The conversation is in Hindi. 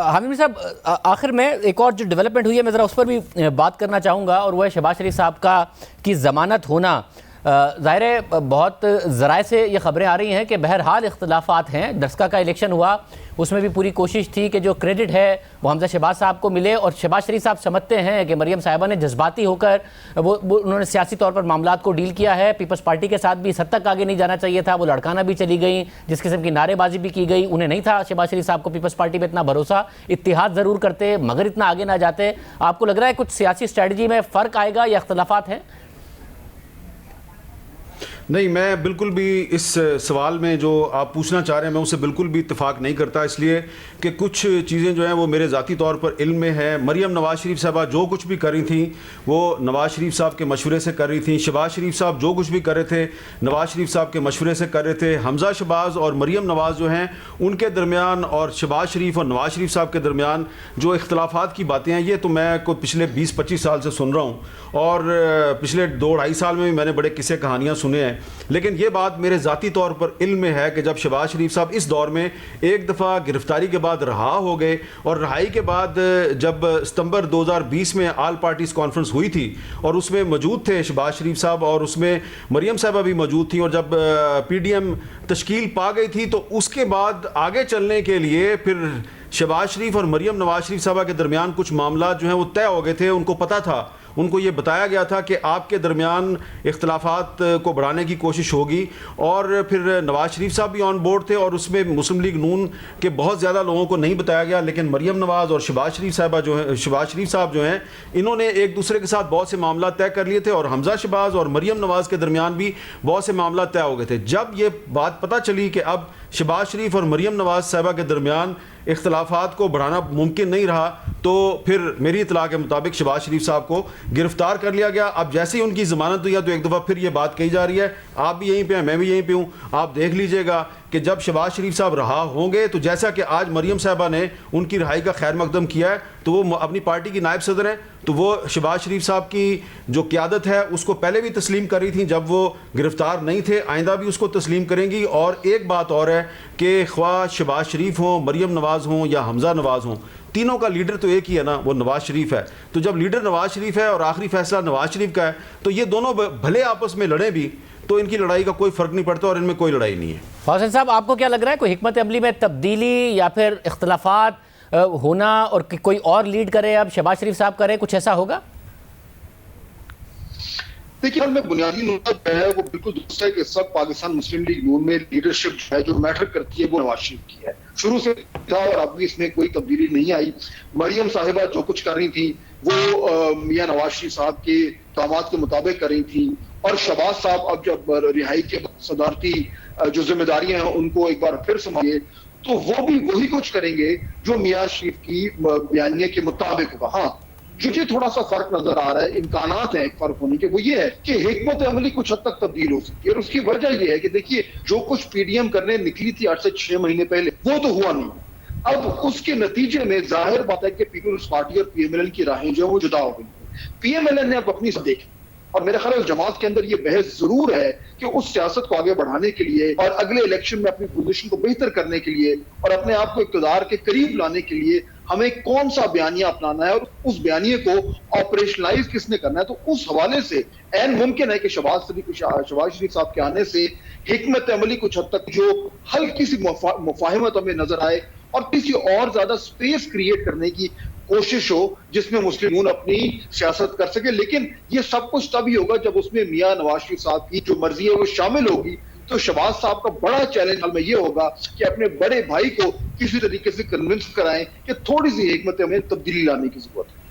हामिद साहब, आखिर में एक और जो डेवलपमेंट हुई है मैं ज़रा उस पर भी बात करना चाहूँगा, और वह है शहबाज शरीफ साहब की ज़मानत होना। ज़ाहिर है बहुत ज़राए से ये ख़बरें आ रही हैं कि बहरहाल इख्तलाफात हैं। दरसका का इलेक्शन हुआ, उसमें भी पूरी कोशिश थी कि जो क्रेडिट है वो हमजा शहबाज साहब को मिले, और शहबाज शरीफ साहब समझते हैं कि मरियम साहिबा ने जज्बाती होकर वो उन्होंने सियासी तौर पर मामलात को डील किया है। पीपल्स पार्टी के साथ भी इस हद तक आगे नहीं जाना चाहिए था, वो लड़काना भी चली गई, जिस किस्म की नारेबाजी भी की गई। उन्हें नहीं था शहबाज शरीफ साहब को पीपल्स पार्टी पर इतना भरोसा, इत्तिहाद ज़रूर करते मगर इतना आगे ना जाते। आपको लग रहा है कुछ सियासी स्ट्रैटेजी में फ़र्क आएगा या इख्तलाफात हैं? नहीं, मैं बिल्कुल भी इस सवाल में जो आप पूछना चाह रहे हैं मैं उससे बिल्कुल भी इत्तेफाक नहीं करता, इसलिए कि कुछ चीज़ें जो हैं वो मेरे ज़ाती तौर पर इल्म में है। मरियम नवाज़ शरीफ साहबा जो कुछ भी कर रही थी वो नवाज़ शरीफ साहब के मशवरे से कर रही थी। शहबाज शरीफ साहब जो कुछ भी कर रहे थे नवाज़ शरीफ साहब के मशवरे से कर रहे थे। हमजा शहबाज और मरियम नवाज़ जो हैं उनके दरमियान और शहबाज शरीफ और नवाज़ शरीफ साहब के दरमियान जो इख्तलाफात की बातें हैं ये तो मैं को पिछले 20-25 साल से सुन रहा हूँ, और पिछले 2-2.5 साल में भी मैंने बड़े किस्से कहानियाँ सुने हैं। लेकिन ये बात मेरे ज़ाती तौर पर इल्म में है कि जब शहबाज शरीफ साहब इस दौर में एक दफ़ा गिरफ्तारी के बाद रहा हो गए, और रहाई के बाद जब सितंबर 2020 में आल पार्टीज़ कॉन्फ्रेंस हुई थी और उसमें मौजूद थे शहबाज शरीफ साहब और उसमें मरियम साहिबा भी मौजूद थी, और जब PDM तश्कील पा गई थी तो उसके बाद आगे चलने के लिए फिर शहबाज शरीफ और मरियम नवाज़ शरीफ साहबा के दरमियान कुछ मामला जो हैं वो तय हो गए थे। उनको पता था, उनको ये बताया गया था कि आपके दरमियान इख्तलाफात को बढ़ाने की कोशिश होगी, और फिर नवाज़ शरीफ साहब भी ऑन बोर्ड थे, और उसमें मुस्लिम लीग नून के बहुत ज़्यादा लोगों को नहीं बताया गया। लेकिन मरियम नवाज़ और शहबाज शरीफ साहब जो हैं इन्होंने एक दूसरे के साथ बहुत से मामला तय कर लिए थे, और हमजा शहबाज और मरियम नवाज़ के दरमियान भी बहुत से मामला तय हो गए थे। जब ये बात पता चली कि अब शहबाज शरीफ और मरियम नवाज़ साहिबा के दरमियान इख्तलाफात को बढ़ाना मुमकिन नहीं रहा, तो फिर मेरी इतला के मुताबिक शहबाज शरीफ साहब को गिरफ्तार कर लिया गया। अब जैसे ही उनकी ज़मानत हुई है तो एक दफ़ा फिर ये बात कही जा रही है, आप भी यहीं पे हैं, मैं भी यहीं पे हूँ, आप देख लीजिएगा कि जब शहबाज शरीफ साहब रहा होंगे तो जैसा कि आज मरियम साहिबा ने उनकी रिहाई का खैर मकदम किया है, तो वो अपनी पार्टी की नायब सदर हैं, तो वो शहबाज शरीफ साहब की जो क़यादत है उसको पहले भी तस्लीम कर रही थी जब वो गिरफ्तार नहीं थे, आइंदा भी उसको तस्लीम करेंगी। और एक बात और है कि ख्वाह शहबाज शरीफ हों, मरियम नवाज़ हों या हमजा नवाज़ हों, तीनों का लीडर तो एक ही है ना, वो नवाज़ शरीफ है। तो जब लीडर नवाज़ शरीफ है और आखिरी फैसला नवाज़ शरीफ का है, तो ये दोनों भले आपस में लड़ें भी तो इनकी लड़ाई का कोई फ़र्क नहीं पड़ता, और इनमें कोई लड़ाई नहीं है। फौजन साहब, आपको क्या लग रहा है, कोई हिकमत अमली में तब्दीली या फिर इख्तलाफात होना और कोई और लीड करे, अब शहबाज शरीफ साहब करे, कुछ ऐसा होगा? देखिए, में बुनियादी नुकता है वो बिल्कुल दुरुस्त है कि सब पाकिस्तान मुस्लिम लीग नून में लीडरशिप है जो मैटर करती है वो नवाज शरीफ की है, शुरू से था, और अब भी इसमें कोई तब्दीली नहीं आई। मरियम साहिबा जो कुछ कर रही थी वो मियां नवाज शरीफ साहब के दामाद के मुताबिक कर रही थी, और शहबाज साहब अब जब रिहाई के सदारती जो जिम्मेदारियां हैं उनको एक बार फिर संभालिए तो वो भी वही कुछ करेंगे जो मियां शरीफ की बयानिया के मुताबिक होगा। हाँ, मुझे थोड़ा सा फर्क नजर आ रहा है, इम्कानात है एक फर्क होने के, वो ये है कि हिकमत अमली कुछ हद तक तब्दील हो सकती है, और उसकी वजह ये है कि देखिए जो कुछ PDM करने निकली थी 8 से 6 महीने पहले वो तो हुआ नहीं। अब उसके नतीजे में जाहिर बात है कि पीपल्स पार्टी और PMLN की राहें जो है वो जुदा हो गई। PMLN ने अब अपनी देखी, और मेरे ख्याल जमात के अंदर ये बहस जरूर है कि उस सियासत को आगे बढ़ाने के लिए और अगले इलेक्शन में अपनी पोजीशन को बेहतर करने के लिए और अपने आप को इक़्तिदार के करीब लाने के लिए हमें कौन सा बयानिया अपनाना है और उस बयानिए को ऑपरेशनलाइज किसने करना है। तो उस हवाले से ऐन मुमकिन है कि शहबाज शरीफ साहब के आने से हिकमत अमली कुछ हद तक जो हल्की सी मुफाहिमत हमें नजर आए और किसी और ज्यादा स्पेस क्रिएट करने की कोशिश हो जिसमें मुस्लिम नून अपनी सियासत कर सके। लेकिन ये सब कुछ तभी होगा जब उसमें मियां नवाज शरीफ साहब की जो मर्जी है वो शामिल होगी। तो शहबाज साहब का बड़ा चैलेंज हाल में ये होगा कि अपने बड़े भाई को किसी तरीके से कन्विंस कराएं कि थोड़ी सी हिकमत में तब्दीली लाने की जरूरत है।